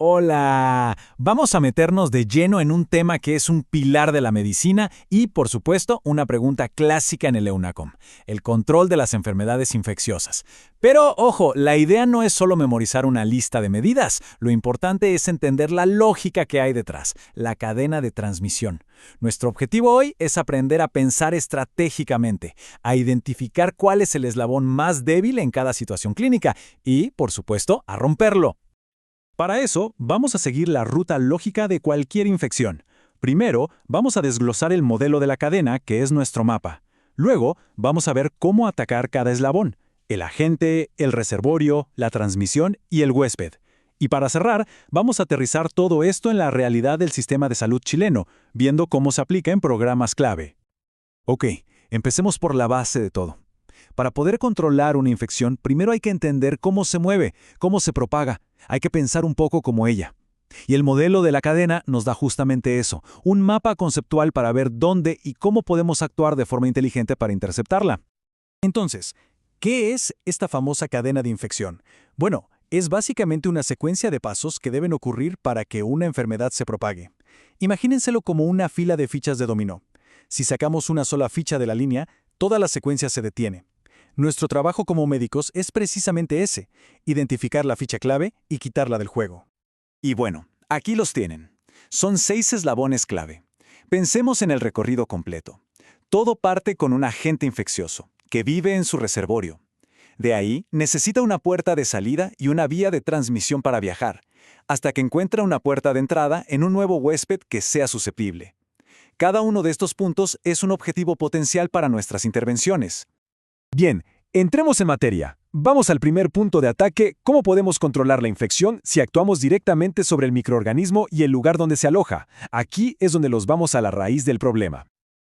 Hola, vamos a meternos de lleno en un tema que es un pilar de la medicina y, por supuesto, una pregunta clásica en el EUNACOM, el control de las enfermedades infecciosas. Pero, ojo, la idea no es solo memorizar una lista de medidas, lo importante es entender la lógica que hay detrás, la cadena de transmisión. Nuestro objetivo hoy es aprender a pensar estratégicamente, a identificar cuál es el eslabón más débil en cada situación clínica y, por supuesto, a romperlo. Para eso, vamos a seguir la ruta lógica de cualquier infección. Primero, vamos a desglosar el modelo de la cadena, que es nuestro mapa. Luego, vamos a ver cómo atacar cada eslabón: el agente, el reservorio, la transmisión y el huésped. Y para cerrar, vamos a aterrizar todo esto en la realidad del sistema de salud chileno, viendo cómo se aplica en programas clave. Ok, empecemos por la base de todo. Para poder controlar una infección, primero hay que entender cómo se mueve, cómo se propaga. Hay que pensar un poco como ella. Y el modelo de la cadena nos da justamente eso, un mapa conceptual para ver dónde y cómo podemos actuar de forma inteligente para interceptarla. Entonces, ¿qué es esta famosa cadena de infección? Bueno, es básicamente una secuencia de pasos que deben ocurrir para que una enfermedad se propague. Imagínenselo como una fila de fichas de dominó. Si sacamos una sola ficha de la línea, toda la secuencia se detiene. Nuestro trabajo como médicos es precisamente ese: identificar la ficha clave y quitarla del juego. Y bueno, aquí los tienen. Son 6 eslabones clave. Pensemos en el recorrido completo. Todo parte con un agente infeccioso, que vive en su reservorio. De ahí, necesita una puerta de salida y una vía de transmisión para viajar, hasta que encuentra una puerta de entrada en un nuevo huésped que sea susceptible. Cada uno de estos puntos es un objetivo potencial para nuestras intervenciones. Bien, entremos en materia. Vamos al primer punto de ataque: ¿cómo podemos controlar la infección si actuamos directamente sobre el microorganismo y el lugar donde se aloja? Aquí es donde los vamos a la raíz del problema.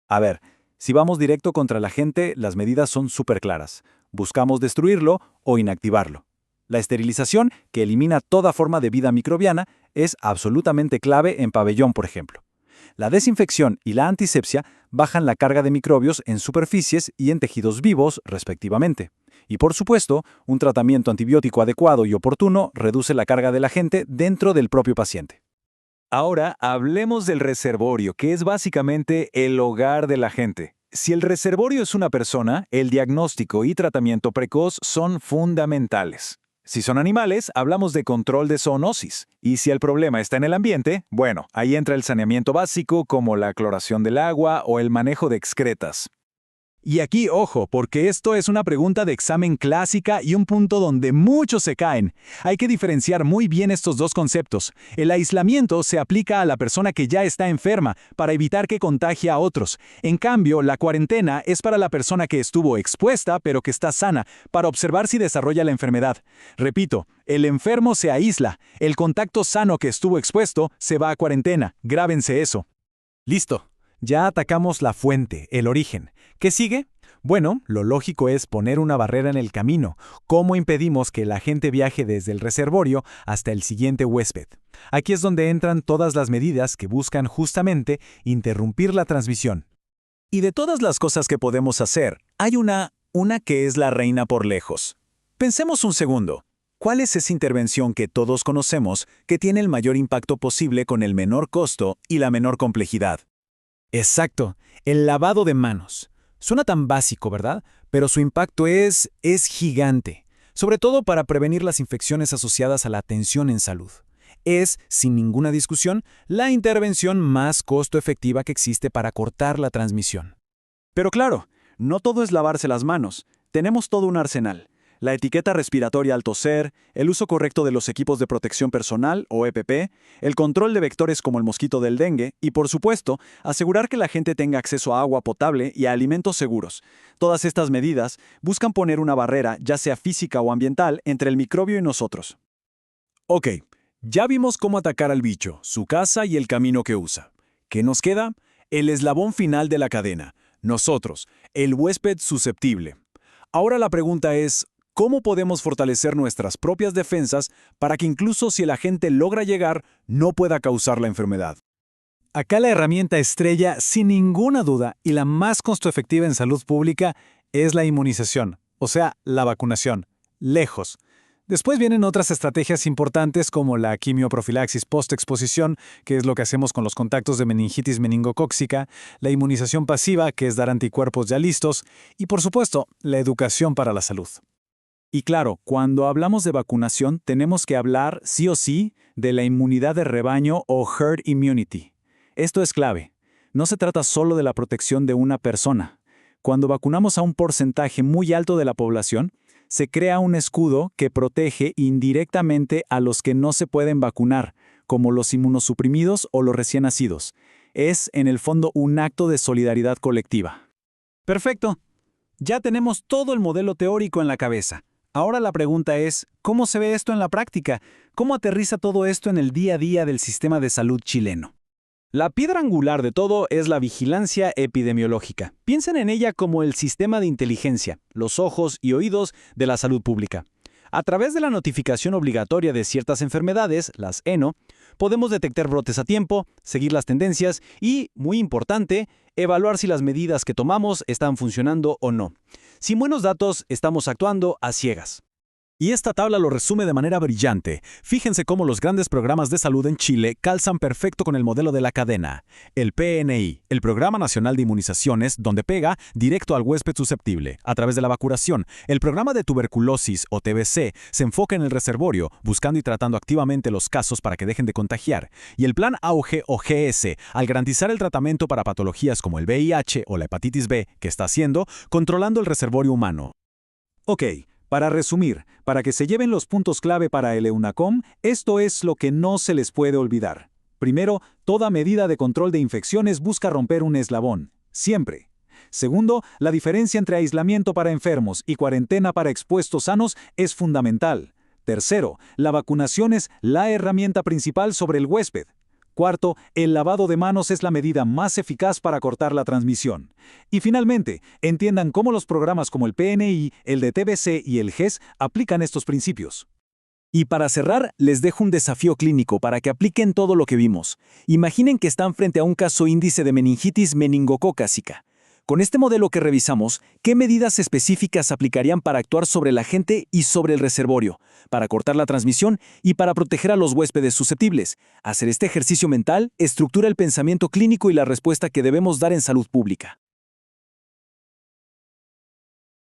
A ver, si vamos directo contra el agente, las medidas son súper claras. Buscamos destruirlo o inactivarlo. La esterilización, que elimina toda forma de vida microbiana, es absolutamente clave en pabellón, por ejemplo. La desinfección y la antisepsia bajan la carga de microbios en superficies y en tejidos vivos, respectivamente. Y por supuesto, un tratamiento antibiótico adecuado y oportuno reduce la carga del agente dentro del propio paciente. Ahora hablemos del reservorio, que es básicamente el hogar del agente. Si el reservorio es una persona, el diagnóstico y tratamiento precoz son fundamentales. Si son animales, hablamos de control de zoonosis. Y si el problema está en el ambiente, bueno, ahí entra el saneamiento básico como la cloración del agua o el manejo de excretas. Y aquí, ojo, porque esto es una pregunta de examen clásica y un punto donde muchos se caen. Hay que diferenciar muy bien estos dos conceptos. El aislamiento se aplica a la persona que ya está enferma para evitar que contagie a otros. En cambio, la cuarentena es para la persona que estuvo expuesta pero que está sana, para observar si desarrolla la enfermedad. Repito, el enfermo se aísla. El contacto sano que estuvo expuesto se va a cuarentena. Grábense eso. Listo. Ya atacamos la fuente, el origen. ¿Qué sigue? Bueno, lo lógico es poner una barrera en el camino. ¿Cómo impedimos que la gente viaje desde el reservorio hasta el siguiente huésped? Aquí es donde entran todas las medidas que buscan justamente interrumpir la transmisión. Y de todas las cosas que podemos hacer, hay una que es la reina por lejos. Pensemos un segundo. ¿Cuál es esa intervención que todos conocemos que tiene el mayor impacto posible con el menor costo y la menor complejidad? Exacto, el lavado de manos. Suena tan básico, ¿verdad? Pero su impacto es gigante, sobre todo para prevenir las infecciones asociadas a la atención en salud. Es, sin ninguna discusión, la intervención más costo efectiva que existe para cortar la transmisión. Pero claro, no todo es lavarse las manos. Tenemos todo un arsenal. La etiqueta respiratoria al toser, el uso correcto de los equipos de protección personal o EPP, el control de vectores como el mosquito del dengue y, por supuesto, asegurar que la gente tenga acceso a agua potable y a alimentos seguros. Todas estas medidas buscan poner una barrera, ya sea física o ambiental, entre el microbio y nosotros. Ok, ya vimos cómo atacar al bicho, su casa y el camino que usa. ¿Qué nos queda? El eslabón final de la cadena, nosotros, el huésped susceptible. Ahora la pregunta es: ¿cómo podemos fortalecer nuestras propias defensas para que incluso si el agente logra llegar, no pueda causar la enfermedad? Acá la herramienta estrella, sin ninguna duda, y la más costo-efectiva en salud pública, es la inmunización, o sea, la vacunación. Lejos. Después vienen otras estrategias importantes como la quimioprofilaxis postexposición, que es lo que hacemos con los contactos de meningitis meningocócica, la inmunización pasiva, que es dar anticuerpos ya listos, y por supuesto, la educación para la salud. Y claro, cuando hablamos de vacunación, tenemos que hablar sí o sí de la inmunidad de rebaño o herd immunity. Esto es clave. No se trata solo de la protección de una persona. Cuando vacunamos a un porcentaje muy alto de la población, se crea un escudo que protege indirectamente a los que no se pueden vacunar, como los inmunosuprimidos o los recién nacidos. Es, en el fondo, un acto de solidaridad colectiva. Perfecto. Ya tenemos todo el modelo teórico en la cabeza. Ahora la pregunta es, ¿cómo se ve esto en la práctica? ¿Cómo aterriza todo esto en el día a día del sistema de salud chileno? La piedra angular de todo es la vigilancia epidemiológica. Piensen en ella como el sistema de inteligencia, los ojos y oídos de la salud pública. A través de la notificación obligatoria de ciertas enfermedades, las ENO, podemos detectar brotes a tiempo, seguir las tendencias y, muy importante, evaluar si las medidas que tomamos están funcionando o no. Sin buenos datos, estamos actuando a ciegas. Y esta tabla lo resume de manera brillante. Fíjense cómo los grandes programas de salud en Chile calzan perfecto con el modelo de la cadena. El PNI, el Programa Nacional de Inmunizaciones, donde pega directo al huésped susceptible, a través de la vacunación. El programa de tuberculosis, o TBC, se enfoca en el reservorio, buscando y tratando activamente los casos para que dejen de contagiar. Y el Plan Auge, o GS, al garantizar el tratamiento para patologías como el VIH o la hepatitis B, que está haciendo, controlando el reservorio humano. Ok. Para resumir, para que se lleven los puntos clave para el EUNACOM, esto es lo que no se les puede olvidar. Primero, toda medida de control de infecciones busca romper un eslabón, siempre. Segundo, la diferencia entre aislamiento para enfermos y cuarentena para expuestos sanos es fundamental. Tercero, la vacunación es la herramienta principal sobre el huésped. Cuarto, el lavado de manos es la medida más eficaz para cortar la transmisión. Y finalmente, entiendan cómo los programas como el PNI, el de TBC y el GES aplican estos principios. Y para cerrar, les dejo un desafío clínico para que apliquen todo lo que vimos. Imaginen que están frente a un caso índice de meningitis meningocócica. Con este modelo que revisamos, ¿qué medidas específicas aplicarían para actuar sobre la gente y sobre el reservorio, para cortar la transmisión y para proteger a los huéspedes susceptibles? Hacer este ejercicio mental estructura el pensamiento clínico y la respuesta que debemos dar en salud pública.